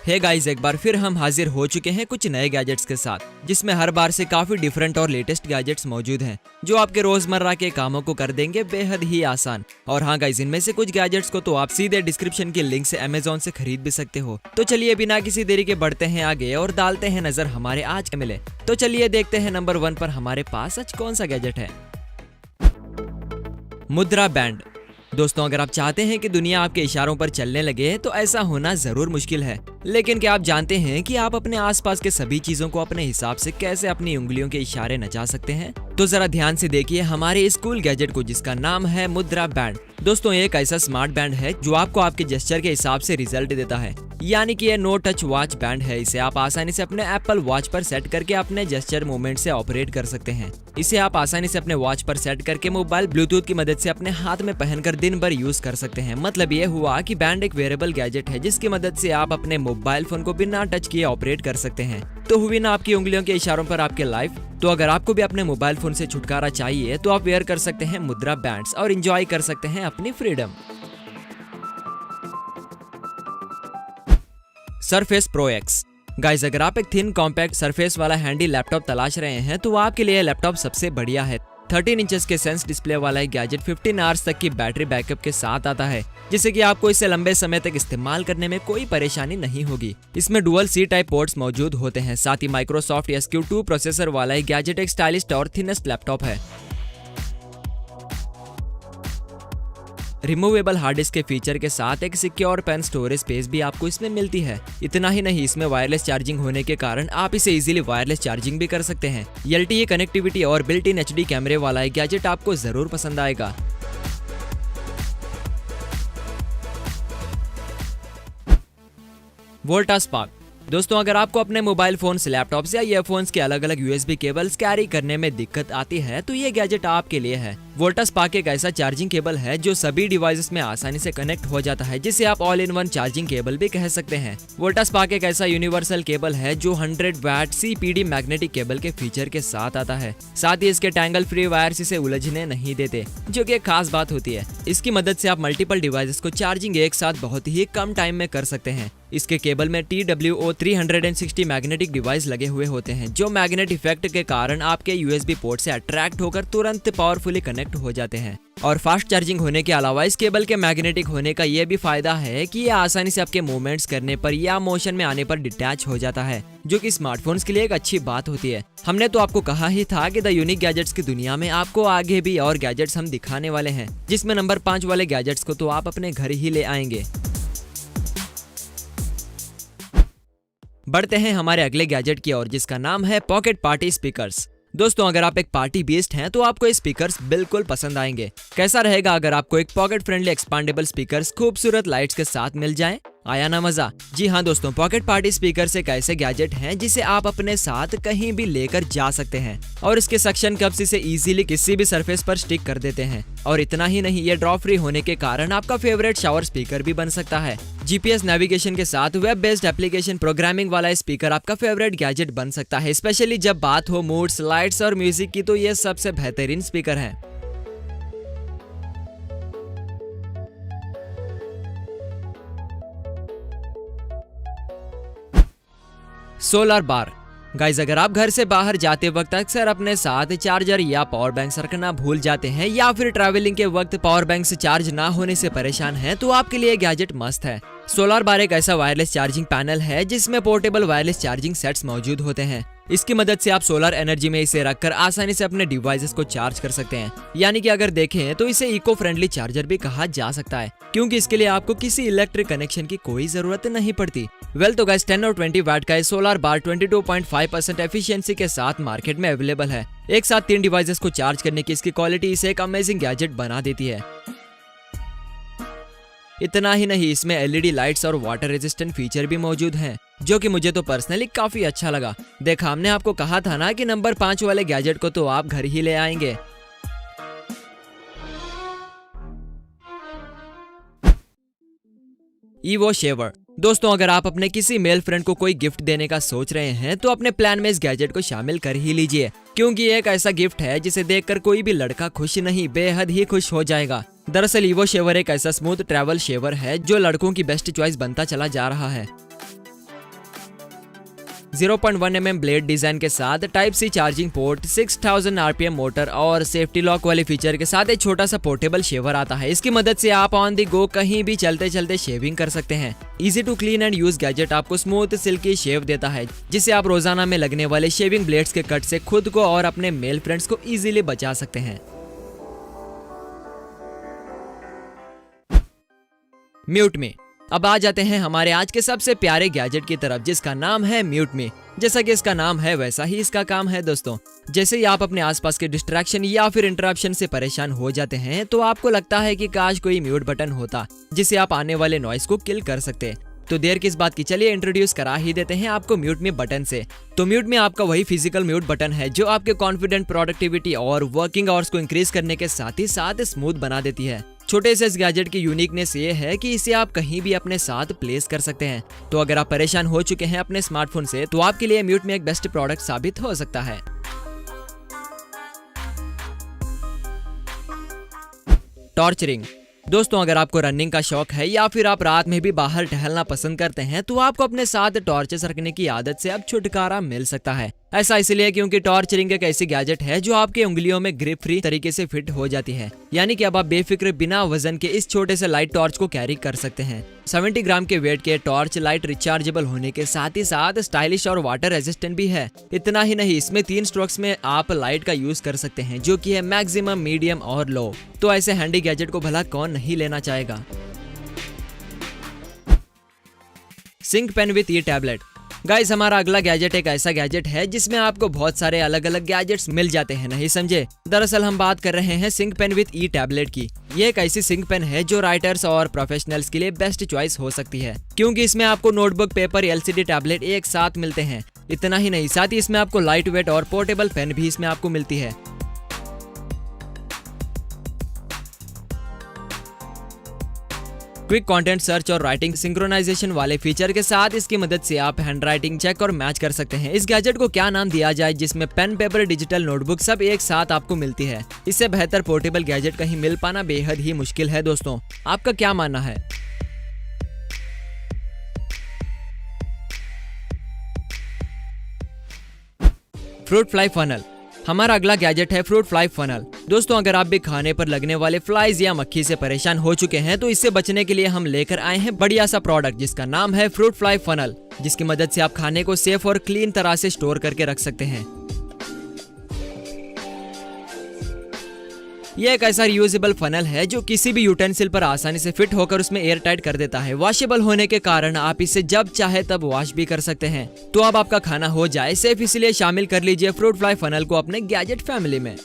Hey guys, एक बार फिर हम हाजिर हो चुके हैं कुछ नए गैजेट्स के साथ, जिसमें हर बार से काफी डिफरेंट और लेटेस्ट गैजेट्स मौजूद हैं, जो आपके रोजमर्रा के कामों को कर देंगे बेहद ही आसान। और हाँ गाइस, इनमें से कुछ गैजेट्स को तो आप सीधे डिस्क्रिप्शन के लिंक से अमेज़न से खरीद भी सकते हो। तो चलिए बिना किसी देरी के बढ़ते हैं आगे और डालते हैं नजर हमारे आज के मिले। तो चलिए देखते हैं नंबर 1 पर हमारे पास आज कौन सा गैजेट है। मुद्रा बैंड। दोस्तों, अगर आप चाहते हैं कि दुनिया आपके इशारों पर चलने लगे तो ऐसा होना जरूर मुश्किल है, लेकिन क्या आप जानते हैं कि आप अपने आसपास के सभी चीजों को अपने हिसाब से कैसे अपनी उंगलियों के इशारे नचा सकते हैं? तो जरा ध्यान से देखिए हमारे इस कूल गैजेट को, जिसका नाम है मुद्रा बैंड। दोस्तों, ये एक ऐसा स्मार्ट बैंड है जो आपको आपके जेस्चर के हिसाब से रिजल्ट देता है, यानी कि ये नो टच वॉच बैंड है। इसे आप आसानी से अपने एप्पल वॉच पर सेट करके अपने जेस्चर मूवमेंट से ऑपरेट कर सकते हैं। इसे आप आसानी से अपने वॉच पर सेट करके मोबाइल ब्लूटूथ की मदद से अपने हाथ में पहनकर दिन भर यूज कर सकते हैं। मतलब ये हुआ कि बैंड एक वेरेबल गैजेट है, जिसकी मदद से आप अपने मोबाइल फोन को बिना टच किए ऑपरेट कर सकते हैं। तो हुई ना आपकी उंगलियों के इशारों पर आपके लाइफ। तो अगर आपको भी अपने मोबाइल फोन से छुटकारा चाहिए तो आप वेयर कर सकते हैं मुद्रा बैंड्स और एंजॉय कर सकते हैं अपनी freedom. Surface pro x. Guys, अगर आप एक थिन कॉम्पैक्ट सरफेस वाला हैंडी लैपटॉप तलाश रहे हैं तो आपके लिए लैपटॉप सबसे बढ़िया है। 13 इंचेस के सेंस डिस्प्ले वाला एक गैजेट 15 आवर्स तक की बैटरी बैकअप के साथ आता है, जिससे कि आपको इसे लंबे समय तक इस्तेमाल करने में कोई परेशानी नहीं होगी। इसमें डुअल सी टाइप पोर्ट्स मौजूद होते हैं। साथ ही माइक्रोसॉफ्ट SQ2 प्रोसेसर वाला एक गैजेट एक स्टाइलिश और थिनेस्ट लैपटॉप है। रिमूवेबल हार्ड डिस्क के फीचर के साथ एक सिक्योर पेन स्टोरेज स्पेस भी आपको इसमें मिलती है। इतना ही नहीं, इसमें वायरलेस चार्जिंग होने के कारण आप इसे इजीली वायरलेस चार्जिंग भी कर सकते हैं। LTE कनेक्टिविटी और बिल्ट इन HD कैमरे वाला एक गैजेट आपको जरूर पसंद आएगा। वोल्टा स्पार्क। दोस्तों, अगर आपको अपने मोबाइल फोन्स, लैपटॉप्स या ईयरफोन्स के अलग अलग USB केबल्स कैरी करने में दिक्कत आती है तो ये गैजेट आपके लिए है। वोल्टा स्पार्क एक ऐसा चार्जिंग केबल है जो सभी डिवाइसेस में आसानी से कनेक्ट हो जाता है, जिसे आप all in one charging cable भी कह सकते हैं। वोल्टा स्पार्क एक ऐसा यूनिवर्सल केबल है जो 100 वैट CPD मैग्नेटिक केबल के फीचर के साथ आता है। साथ ही इसके टैंगल फ्री वायर्स इसे उलझने नहीं देते, जो कि एक खास बात होती है। इसकी मदद से आप मल्टीपल डिवाइसेस को चार्जिंग एक साथ बहुत ही कम टाइम में कर सकते हैं। इसके केबल में TWO 360 मैग्नेटिक डिवाइस लगे हुए होते हैं, जो मैग्नेट इफेक्ट के कारण आपके USB पोर्ट से अट्रैक्ट होकर तुरंत पावरफुली कनेक्ट हो जाते हैं। और फास्ट चार्जिंग होने के अलावा इस केबल के मैग्नेटिक होने का ये भी फायदा है कि ये आसानी से आपके मूवमेंट्स करने पर या मोशन में आने पर डिटैच हो जाता है, जो कि स्मार्टफोन्स के लिए एक अच्छी बात होती है। हमने तो आपको कहा ही था कि द यूनिक गैजेट्स की दुनिया में आपको आगे भी और गैजेट्स हम दिखाने वाले हैं, जिसमें नंबर 5 वाले गैजेट्स को तो आप अपने घर ही ले आएंगे। बढ़ते हैं हमारे अगले गैजेट की ओर, जिसका नाम है पॉकेट पार्टी स्पीकर्स। दोस्तों, अगर आप एक पार्टी बीस्ट हैं तो आपको ये स्पीकर्स बिल्कुल पसंद आएंगे। कैसा रहेगा अगर आपको एक पॉकेट फ्रेंडली एक्सपांडेबल स्पीकर्स खूबसूरत लाइट्स के साथ मिल जाएं? आया ना मजा? जी हाँ दोस्तों, पॉकेट पार्टी स्पीकर्स एक ऐसे गैजेट हैं जिसे आप अपने साथ कहीं भी लेकर जा सकते हैं, और इसके सक्शन कप्स इसे इजीली किसी भी सरफेस पर स्टिक कर देते हैं। और इतना ही नहीं, ये ड्रॉप फ्री होने के कारण आपका फेवरेट शावर स्पीकर भी बन सकता है। GPS नेविगेशन के साथ वेब बेस्ड एप्लीकेशन प्रोग्रामिंग वाला स्पीकर आपका फेवरेट गैजेट बन सकता है। स्पेशली जब बात हो मूड्स, लाइट्स और म्यूजिक की, तो ये सबसे बेहतरीन स्पीकर है। सोलर बार। गाइज, अगर आप घर से बाहर जाते वक्त अक्सर अपने साथ चार्जर या पावर बैंक रखना भूल जाते हैं, या फिर ट्रैवलिंग के वक्त पावर बैंक से चार्ज ना होने से परेशान हैं, तो आपके लिए गैजेट मस्त है। सोलर बार एक ऐसा वायरलेस चार्जिंग पैनल है जिसमें पोर्टेबल वायरलेस चार्जिंग सेट्स मौजूद होते हैं। इसकी मदद से आप सोलर एनर्जी में इसे रखकर आसानी से अपने डिवाइसेस को चार्ज कर सकते हैं। यानी कि अगर देखें तो इसे इको फ्रेंडली चार्जर भी कहा जा सकता है, क्योंकि इसके लिए आपको किसी इलेक्ट्रिक कनेक्शन की कोई जरूरत नहीं पड़ती। वेल तो गाइस, 10 और 20 वैट का सोलर बार 22.5% एफिशिएंसी के साथ मार्केट में अवेलेबल है। एक साथ 3 डिवाइसेस को चार्ज करने की इसकी क्वालिटी इसे एक अमेजिंग गैजेट बना देती है। इतना ही नहीं, इसमें LED लाइट्स और वाटर रेजिस्टेंट फीचर भी मौजूद हैं, जो कि मुझे तो पर्सनली काफी अच्छा लगा। देखा, हमने आपको कहा था ना कि नंबर 5 वाले गैजेट को तो आप घर ही ले आएंगे। Evo shaver. दोस्तों, अगर आप अपने किसी मेल फ्रेंड को कोई गिफ्ट देने का सोच रहे हैं तो अपने प्लान में इस गैजेट को शामिल कर ही लीजिए, क्योंकि ये एक ऐसा गिफ्ट है जिसे देखकर कोई भी लड़का खुश नहीं बेहद ही खुश हो जाएगा। दरअसल ईवो शेवर एक ऐसा स्मूथ ट्रैवल शेवर है जो लड़कों की बेस्ट चॉइस बनता चला जा रहा है। 0.1 mm ब्लेड डिजाइन के साथ type C charging port, 6000 RPM motor और सेफ्टी लॉक वाले फीचर के साथ एक छोटा सा पोर्टेबल शेवर आता है। इसकी मदद से आप ऑन दी गो कहीं भी चलते चलते शेविंग कर सकते हैं। Easy to clean and use gadget आपको स्मूथ सिल्की शेव देता है, जिससे आप रोजाना में लगने वाले शेविंग ब्लेड्स के कट से खुद को और अपने मेल फ्रेंड्स को इजीली बचा सकते हैं। म्यूट मी। अब आ जाते हैं हमारे आज के सबसे प्यारे गैजेट की तरफ, जिसका नाम है म्यूट मी। जैसा कि इसका नाम है वैसा ही इसका काम है दोस्तों। जैसे ही आप अपने आसपास के डिस्ट्रैक्शन या फिर इंटरप्शन से परेशान हो जाते हैं तो आपको लगता है कि काश कोई म्यूट बटन होता जिससे आप आने वाले नॉइस को किल कर सकते। तो देर किस बात की, चलिए इंट्रोड्यूस करा ही देते हैं आपको म्यूट मी बटन से। तो म्यूट मी आपका वही फिजिकल म्यूट बटन है जो आपके कॉन्फिडेंट, प्रोडक्टिविटी और वर्किंग आवर्स को इंक्रीज करने के साथ ही साथ स्मूथ बना देती है। छोटे से इस गैजेट की यूनिकनेस ये है कि इसे आप कहीं भी अपने साथ प्लेस कर सकते हैं। तो अगर आप परेशान हो चुके हैं अपने स्मार्टफोन से तो आपके लिए म्यूट मी एक बेस्ट प्रोडक्ट साबित हो सकता है। Torch ring. दोस्तों, अगर आपको रनिंग का शौक है या फिर आप रात में भी बाहर टहलना पसंद करते हैं तो आपको अपने साथ टॉर्चेस रखने की आदत से अब छुटकारा मिल सकता है। ऐसा इसलिए क्योंकि टॉर्च रिंग एक ऐसी गैजेट है जो आपके उंगलियों में ग्रिप फ्री तरीके से फिट हो जाती है। यानी कि अब आप बेफिक्र बिना वजन के इस छोटे से लाइट टॉर्च को कैरी कर सकते हैं। 70 ग्राम के वेट के टॉर्च लाइट रिचार्जेबल होने के साथ ही साथ स्टाइलिश और वाटर रेजिस्टेंट भी है। इतना ही नहीं, इसमें 3 स्ट्रोक्स में आप लाइट का यूज कर सकते हैं, जो कि है मैक्सिमम, मीडियम और लो। तो ऐसे हैंडी गैजेट को भला कौन नहीं लेना चाहेगा। Sync pen with e tablet. Guys, हमारा अगला गैजेट एक ऐसा गैजेट है जिसमें आपको बहुत सारे अलग अलग गैजेट्स मिल जाते हैं, नहीं समझे। दरअसल हम बात कर रहे हैं sync pen with e tablet की। ये एक ऐसी सिंक पेन है जो राइटर्स और प्रोफेशनल्स के लिए बेस्ट चॉइस हो सकती है, क्योंकि इसमें आपको नोटबुक, पेपर, LCD टैबलेट एक साथ मिलते हैं। इतना ही नहीं, साथ ही इसमें आपको लाइट वेट और पोर्टेबल पेन भी इसमें आपको मिलती है। क्विक कंटेंट सर्च और राइटिंग सिंक्रोनाइजेशन वाले फीचर के साथ इसकी मदद से आप हैंडराइटिंग चेक और मैच कर सकते हैं। इस गैजेट को क्या नाम दिया जाए जिसमें पेन, पेपर, डिजिटल नोटबुक सब एक साथ आपको मिलती है। इससे बेहतर पोर्टेबल गैजेट कहीं मिल पाना बेहद ही मुश्किल है दोस्तों। आपका क्या मानना है? Fruit fly funnel. हमारा अगला गैजेट है फ्रूट फ्लाई फनल। दोस्तों, अगर आप भी खाने पर लगने वाले फ्लाइज या मक्खी से परेशान हो चुके हैं तो इससे बचने के लिए हम लेकर आए हैं बढ़िया सा प्रोडक्ट जिसका नाम है फ्रूट फ्लाई फनल, जिसकी मदद से आप खाने को सेफ और क्लीन तरह से स्टोर करके रख सकते हैं। यह एक ऐसा रियूजेबल फनल है जो किसी भी यूटेंसिल पर आसानी से फिट होकर उसमें एयर टाइट कर देता है। वॉशेबल होने के कारण आप इसे जब चाहे तब वॉश भी कर सकते हैं। तो अब आपका खाना हो जाए सेफ, इसलिए शामिल कर लीजिए फ्रूट फ्लाई फनल को अपने गैजेट फैमिली में।